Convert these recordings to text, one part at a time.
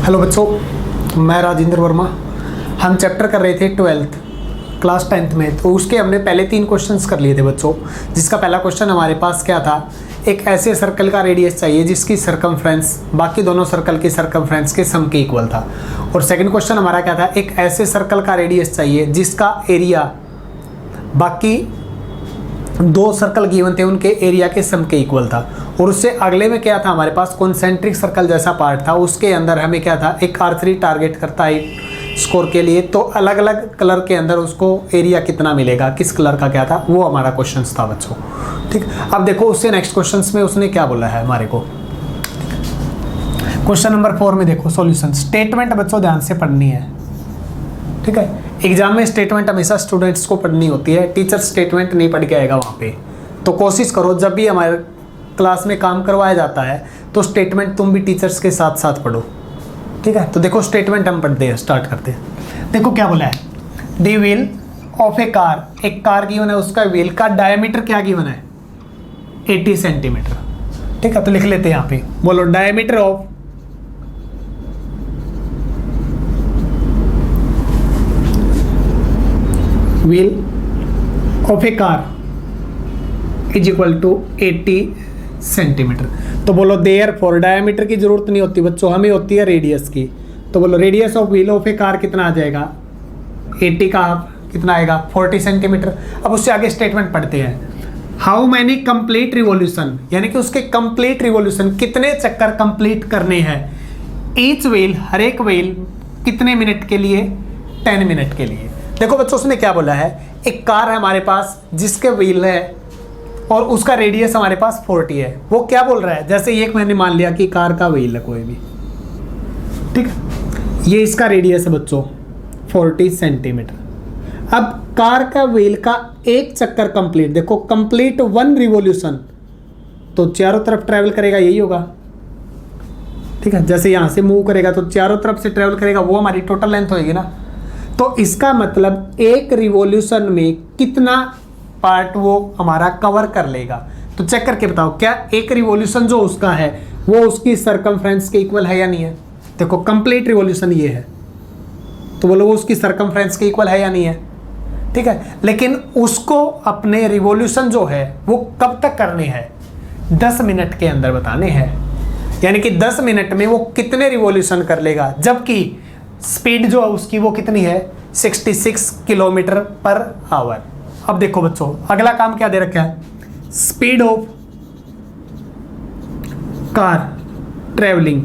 Hello बच्चों, मैं राजेंद्र वर्मा। हम चैप्टर कर रहे थे 12th क्लास 10th में, तो उसके हमने पहले 3 क्वेश्चंस कर लिए थे बच्चों। जिसका पहला क्वेश्चन हमारे पास क्या था, एक ऐसे सर्कल का रेडियस चाहिए जिसकी सरकमफ्रेंस बाकी दोनों सर्कल की सरकमफ्रेंस के सम के इक्वल था। और सेकंड क्वेश्चन हमारा क्या था, एक ऐसे सर्कल का रेडियस चाहिए जिसका एरिया बाकी 2 सर्कल गिवन थे उनके एरिया के सम के इक्वल था। और उससे अगले में क्या था, हमारे पास कॉन्सेंट्रिक सर्कल जैसा पार्ट था, उसके अंदर हमें क्या था, एक R3 टारगेट करता है स्कोर के लिए, तो अलग अलग कलर के अंदर उसको एरिया कितना मिलेगा, किस कलर का क्या था, वो हमारा क्वेश्चन था बच्चों। ठीक, अब देखो उससे नेक्स्ट क्वेश्चन में उसने क्या बोला है हमारे को। क्वेश्चन नंबर 4 में देखो सॉल्यूशन। स्टेटमेंट बच्चों ध्यान से पढ़नी है, ठीक है। एग्जाम में स्टेटमेंट हमेशा स्टूडेंट्स को पढ़नी होती है, टीचर स्टेटमेंट नहीं पढ़ के आएगा वहाँ पे। तो कोशिश करो जब भी हमारे क्लास में काम करवाया जाता है तो स्टेटमेंट तुम भी टीचर्स के साथ साथ पढ़ो, ठीक है। तो देखो स्टेटमेंट हम पढ़ते हैं, स्टार्ट करते हैं। देखो क्या बोला है, the wheel of a car, एक कार गिवन है, उसका व्हील का डायमीटर क्या गिवन है, 80 सेंटीमीटर, ठीक है। तो लिख लेते हैं यहाँ पे, बोलो diameter of wheel of a car is equal to 80 centimetre. तो बोलो देयर फॉर, डायमीटर की जरूरत नहीं होती बच्चों, हमें होती है रेडियस की। तो बोलो radius of wheel of a car कितना आ जाएगा, 80 का कितना आएगा, 40 सेंटीमीटर। अब उससे आगे स्टेटमेंट पढ़ते हैं। हाउ मैनी कंप्लीट रिवॉल्यूशन, यानी कि उसके कंप्लीट रिवॉल्यूशन कितने चक्कर कंप्लीट करने हैं, ईच व्हील, हर एक व्हील कितने मिनट के लिए, 10 मिनट के लिए। देखो बच्चों उसने क्या बोला है, एक कार है हमारे पास जिसके व्हील है और उसका रेडियस हमारे पास 40 है। वो क्या बोल रहा है, जैसे एक मैंने मान लिया कि कार का व्हील है कोई भी, ठीक है, ये इसका रेडियस है बच्चों 40 सेंटीमीटर। अब कार का व्हील का एक चक्कर कंप्लीट, देखो कंप्लीट 1 रिवॉल्यूशन, तो चारों तरफ ट्रेवल करेगा, यही होगा, ठीक है। जैसे यहां से मूव करेगा तो चारों तरफ से ट्रेवल करेगा, वो हमारी टोटल लेंथ होगी ना। तो इसका मतलब एक रिवॉल्यूशन में कितना पार्ट वो हमारा कवर कर लेगा। तो चेक करके बताओ, क्या एक रिवॉल्यूशन जो उसका है वो उसकी सरकमफ्रेंस के इक्वल है या नहीं है। देखो कंप्लीट रिवॉल्यूशन ये है, तो बोलो वो उसकी सरकमफ्रेंस के इक्वल है या नहीं है, ठीक है। लेकिन उसको अपने रिवॉल्यूशन जो है वो कब तक करने हैं, 10 मिनट के अंदर बताने हैं। यानी कि 10 मिनट में वो कितने रिवॉल्यूशन कर लेगा, जबकि स्पीड जो है उसकी वो कितनी है, 66 किलोमीटर पर आवर। अब देखो बच्चों अगला काम क्या दे रखा है, speed of car travelling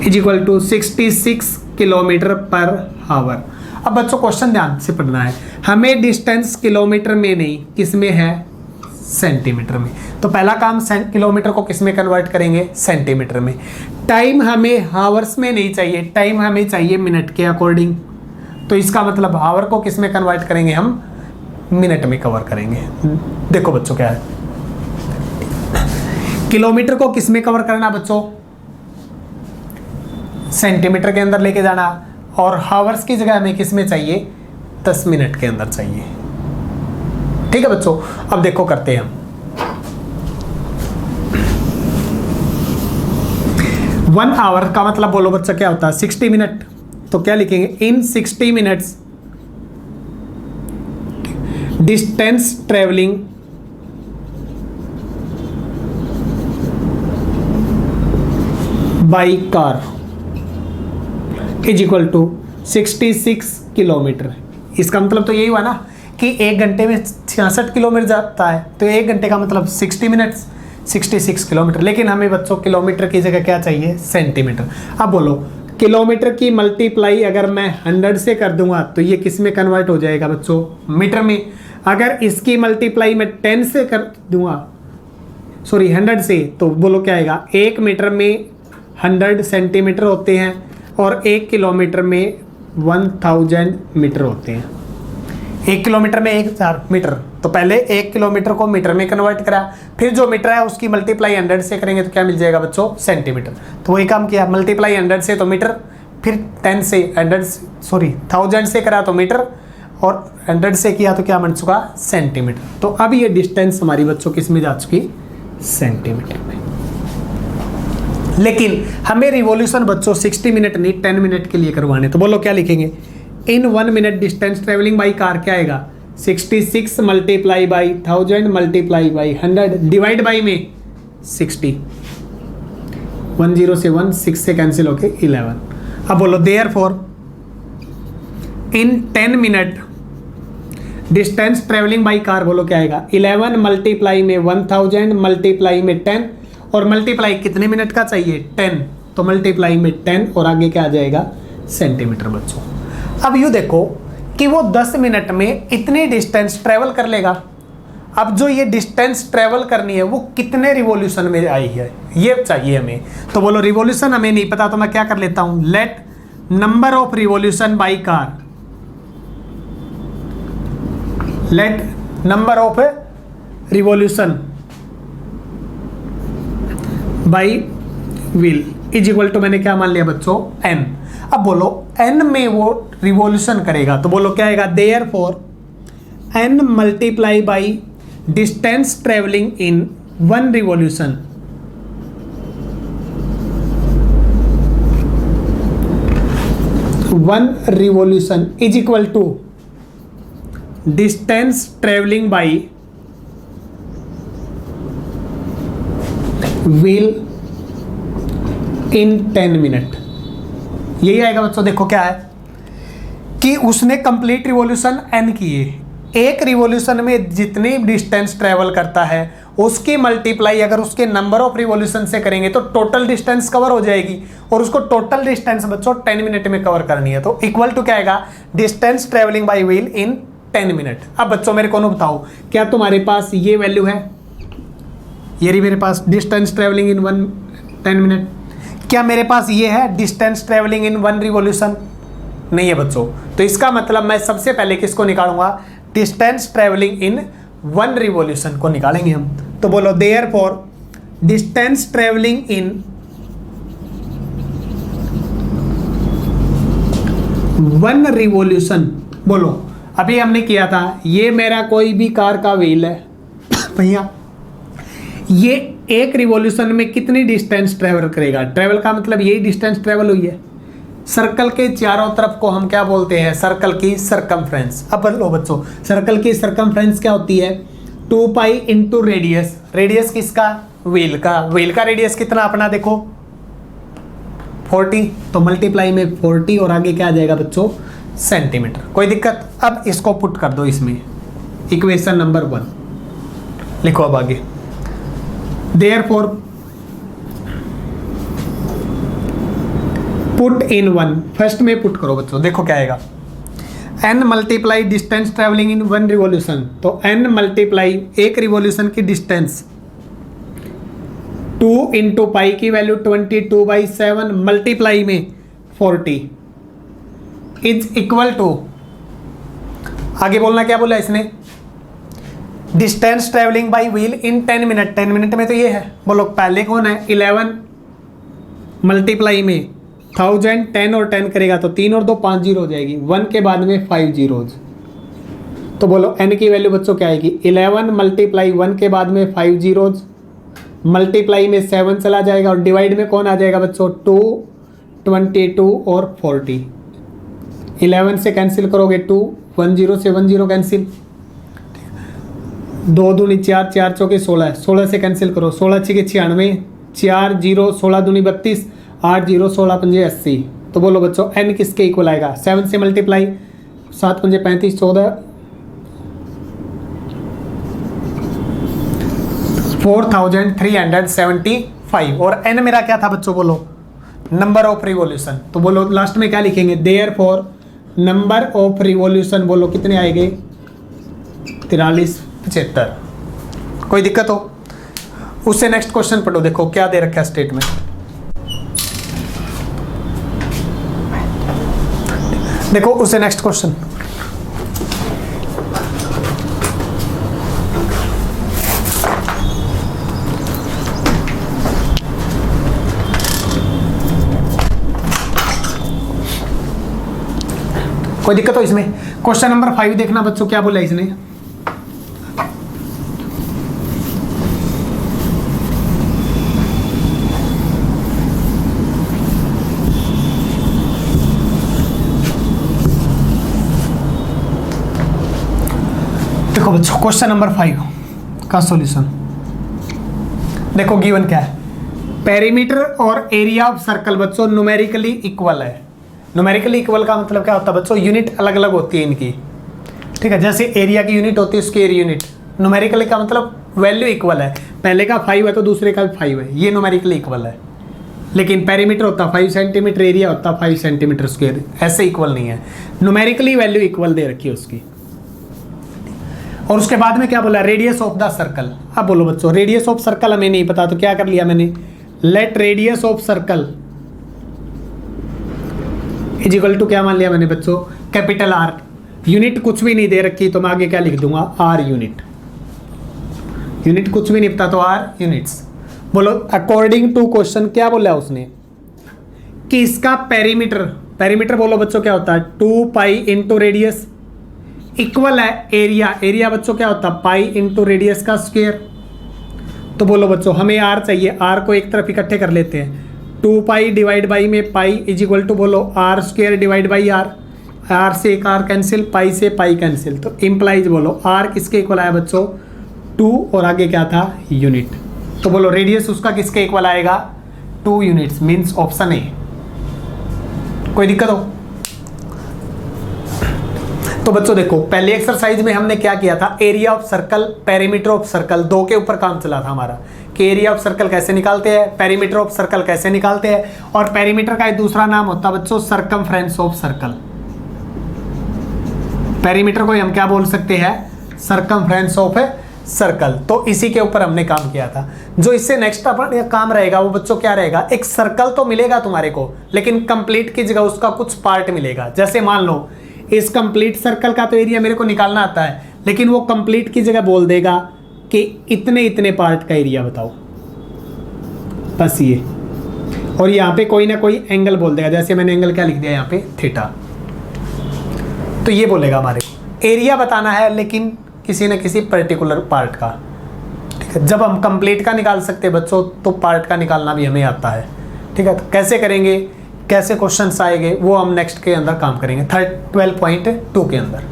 is equal to 66 kilometre per hour. अब बच्चों क्वेश्चन ध्यान से पढ़ना है, हमें डिस्टेंस किलोमीटर में नहीं, किस में है, सेंटीमीटर में। तो पहला काम किलोमीटर को किस में कन्वर्ट करेंगे, सेंटीमीटर में। टाइम हमें हावर्स में नहीं चाहिए, टाइम हमें चाहिए मिनट के अकॉर्डिंग। तो इसका मतलब हावर को किस में कन्वर्ट करेंगे, हम मिनट में कवर करेंगे। देखो बच्चों क्या है, किलोमीटर को किस में कवर करना बच्चों, सेंटीमीटर के अंदर लेके जाना, और हावर्स की जगह हमें किस में चाहिए, 10 मिनट के अंदर चाहिए, ठीक है बच्चों। अब देखो करते हैं हम 1 आवर का मतलब बोलो बच्चा क्या होता है, 60 मिनट। तो क्या लिखेंगे, in 60 minutes distance travelling by car is equal to 66 kilometre. इसका मतलब तो यही हुआ ना कि 1 घंटे में 66 किलोमीटर जाता है, तो 1 घंटे का मतलब 60 मिनट्स, 66 किलोमीटर। लेकिन हमें बच्चों किलोमीटर की जगह क्या चाहिए, सेंटीमीटर। अब बोलो किलोमीटर की मल्टीप्लाई अगर मैं 100 से कर दूंगा तो ये किस में कन्वर्ट हो जाएगा बच्चों, मीटर में। अगर इसकी मल्टीप्लाई मैं 10 से कर दूंगा, सॉरी 100 से, तो बोलो क्या आएगा, 1 मीटर में 100 सेंटीमीटर होते हैं और 1 किलोमीटर में 1000 मीटर होते हैं। 1 किलोमीटर में 1000 मीटर, तो पहले 1 किलोमीटर को मीटर में कन्वर्ट करा, फिर जो मीटर है उसकी मल्टीप्लाई 100 से करेंगे तो क्या मिल जाएगा बच्चों, सेंटीमीटर। तो वही काम किया, मल्टीप्लाई 100 से तो मीटर, फिर 1000 से करा तो मीटर, और 100 से किया तो क्या बन चुका, सेंटीमीटर। तो अब ये डिस्टेंस हमारी बच्चों किस में जा चुकी, सेंटीमीटर में। लेकिन हमें रिवॉल्यूशन बच्चों 60 मिनट नहीं 10 मिनट के लिए करवाने। तो बोलो क्या लिखेंगे, इन 1 minute distance travelling by car क्या आएगा, 66 multiply by 1000 multiply by 100 divide by में 60, 10 से 1 6 से कैंसिल होके 11। अब बोलो therefore in 10 minute distance travelling by car, बोलो क्या आएगा, 11 मल्टीप्लाई में 1000 मल्टीप्लाई में 10 और मल्टीप्लाई कितने मिनट का चाहिए 10, तो मल्टीप्लाई में 10 और आगे क्या आ जाएगा सेंटीमीटर बच्चों। अब यूँ देखो कि वो 10 मिनट में इतनी डिस्टेंस ट्रेवल कर लेगा। अब जो ये डिस्टेंस ट्रेवल करनी है वो कितने रिवॉल्यूशन में आई है ये चाहिए हमें। तो बोलो रिवॉल्यूशन हमें नहीं पता, तो मैं क्या कर लेता हूं, let number of revolution by car, let number of revolution by wheel is equal to, मैंने क्या मान लिया बच्चों n। अब बोलो n में वो रिवॉल्यूशन करेगा, तो बोलो क्या आएगा, therefore n multiply by distance travelling in 1 revolution, is equal to distance travelling by wheel in 10 minute. यही आएगा बच्चों। देखो क्या है कि उसने कंप्लीट रिवॉल्यूशन n किए, एक रिवॉल्यूशन में जितनी डिस्टेंस ट्रेवल करता है उसकी मल्टीप्लाई अगर उसके नंबर ऑफ रिवॉल्यूशन से करेंगे तो टोटल डिस्टेंस कवर हो जाएगी, और उसको टोटल डिस्टेंस बच्चों 10 मिनट में कवर करनी है। तो इक्वल टू क्या आएगा, distance travelling bye wheel in 10 minute. अब बच्चों मेरे को बताओ, क्या तुम्हारे पास ये वैल्यू है, ये रही मेरे पास डिस्टेंस ट्रेवलिंग इन 10 मिनट। क्या मेरे पास ये है डिस्टेंस ट्रेवलिंग इन 1 रिवॉल्यूशन? नहीं है बच्चों। तो इसका मतलब मैं सबसे पहले किसको निकालूंगा, डिस्टेंस ट्रेवलिंग इन 1 रिवॉल्यूशन को निकालेंगे हम। तो बोलो therefore distance travelling in 1 revolution, बोलो अभी हमने किया था, ये मेरा कोई भी कार का व्हील है भैया, ये एक रिवॉल्यूशन में कितनी डिस्टेंस ट्रेवल करेगा, ट्रेवल का मतलब यही डिस्टेंस ट्रेवल हुई है। सर्कल के चारों तरफ को हम क्या बोलते हैं, सर्कल की सरकमफ्रेंस। अब लो बच्चों, सर्कल की सरकमफ्रेंस क्या होती है, 2 पाई इंटू रेडियस। रेडियस किसका, व्हील का। व्हील का रेडियस कितना अपना देखो 40, तो मल्टीप्लाई में 40 और आगे क्या आ जाएगा बच्चों सेंटीमीटर। कोई दिक्कत? अब इसको पुट कर दो इसमें, इक्वेशन नंबर 1 लिखो। अब आगे देयरफॉर पुट इन 1, फर्स्ट में पुट करो बच्चों, देखो क्या आएगा, n multiply distance travelling in 1 revolution. तो n मल्टीप्लाई एक रिवॉल्यूशन की डिस्टेंस 2 इंटू पाई की वैल्यू 22/7 मल्टीप्लाई में 40 इज इक्वल टू, आगे बोलना क्या बोला इसने, distance travelling by wheel in 10 minute. 10 minute में तो ये है, बोलो पहले कौन है 11 मल्टीप्लाई में 1000, 10 और 10 करेगा तो 3 और 2 5 जीरो हो जाएगी, 1 के बाद में 5 जीरोज। तो बोलो n की वैल्यू बच्चों क्या आएगी, 11 मल्टीप्लाई 1 के बाद में 5 जीरोज मल्टीप्लाई में 7 चला जाएगा और डिवाइड में कौन आ जाएगा बच्चों 2, 22 और 40। 11 से कैंसिल करोगे 2, 1 0 से 1 0 कैंसिल, 2 दूनी 4, 4 चौके 16, 16 से कैंसिल करो, 16 6 96, 4 0 16 दूनी 32, 8 0 16 5 80। तो बोलो बच्चों n किसके इक्वल आएगा, 7 से मल्टीप्लाई 7 5 35 14 4375। और n मेरा क्या था बच्चों, बोलो नंबर ऑफ रिवॉल्यूशन। तो बोलो लास्ट में क्या लिखेंगे, देयरफॉर नंबर ऑफ रिवॉल्यूशन, बोलो कितने आएंगे 43 75। कोई दिक्कत हो? उससे नेक्स्ट क्वेश्चन पढ़ो, देखो क्या दे रखा है स्टेटमेंट। देखो उससे नेक्स्ट क्वेश्चन, कोई दिक्कत हो इसमें? क्वेश्चन नंबर 5 देखना बच्चों, क्या बोला इसने, देखो बच्चों क्वेश्चन नंबर 5 का सॉल्यूशन देखो, गिवन क्या है, पेरीमीटर और एरिया ऑफ सर्कल बच्चों न्यूमेरिकली इक्वल है। न्यूमेरिकली इक्वल का मतलब क्या होता है बच्चों, यूनिट अलग अलग होती है इनकी, ठीक है। जैसे एरिया की यूनिट होती है उसकी एरिया यूनिट, न्यूमेरिकली का मतलब वैल्यू इक्वल है, पहले का 5 है तो दूसरे का भी 5 है, ये न्यूमेरिकली इक्वल है। लेकिन पेरीमीटर होता 5 सेंटीमीटर, एरिया होता 5 सेंटीमीटर स्क्वायर, ऐसे इक्वल नहीं है, न्यूमेरिकली वैल्यू इक्वल दे रखी है उसकी। और उसके बाद में क्या बोला, रेडियस ऑफ द सर्कल। अब बोलो बच्चों, रेडियस ऑफ सर्कल हमें नहीं पता तो क्या कर लिया मैंने, let radius of circle is equal to क्या मान लिया मैंने बच्चों, कैपिटल आर। यूनिट कुछ भी नहीं दे रखी तो मैं आगे क्या लिख दूंगा, आर यूनिट। यूनिट कुछ भी नहीं पता तो आर यूनिट्स। बोलो अकॉर्डिंग टू क्वेश्चन क्या बोला है उसने कि इसका पेरीमीटर, पेरीमीटर बोलो बच्चों क्या होता है 2 पाई इंटू रेडियस इक्वल है एरिया। एरिया बच्चों क्या होता है पाई इंटू रेडियस का स्क्वायर। तो बोलो बच्चों हमें आर चाहिए, आर को एक तरफ इकट्ठे कर लेते हैं, 2 पाई डिवाइड बाई में पाई इज इक्वल टू बोलो R square divide by R. R से एक आर कैंसिल, पाई से पाई कैंसिल, तो इम्प्लाइज बोलो आर किसके इक्वल आया बच्चों 2 और आगे क्या था यूनिट। तो बोलो रेडियस उसका किसके इक्वल आएगा 2 यूनिट्स, मीन्स ऑप्शन ए। कोई दिक्कत हो तो बच्चों देखो पहले एक्सरसाइज में हमने क्या किया था, area of circle perimeter of circle 2 के ऊपर काम चला था हमारा कि एरिया ऑफ सर्कल कैसे निकालते हैं, पेरीमीटर ऑफ सर्कल कैसे निकालते हैं। और पेरीमीटर का एक दूसरा नाम होता है बच्चों सरकमफ्रेंस ऑफ सर्कल। पेरीमीटर को हम क्या बोल सकते हैं, सरकमफ्रेंस ऑफ सर्कल। तो इसी के ऊपर हमने काम किया था। जो इससे नेक्स्ट अपन काम रहेगा वो बच्चों क्या रहेगा, एक सर्कल तो मिलेगा तुम्हारे को लेकिन कंप्लीट की जगह उसका कुछ पार्ट मिलेगा। जैसे मान लो इस कंप्लीट सर्कल का तो एरिया मेरे को निकालना आता है, लेकिन वो कंप्लीट की जगह बोल देगा कि इतने इतने पार्ट का एरिया बताओ, बस ये। और यहाँ पे कोई ना कोई एंगल बोल देगा, जैसे मैंने एंगल क्या लिख दिया यहाँ पे थीटा। तो ये बोलेगा हमारे एरिया बताना है लेकिन किसी न किसी पर्टिकुलर पार्ट का, ठीक है। जब हम कंप्लीट का निकाल सकते हैं बच्चों तो पार्ट का निकालना भी हमें आता है, ठीक है। तो कैसे करेंगे, कैसे क्वेश्चंस आएंगे वो हम नेक्स्ट के अंदर काम करेंगे 12.2 के अंदर।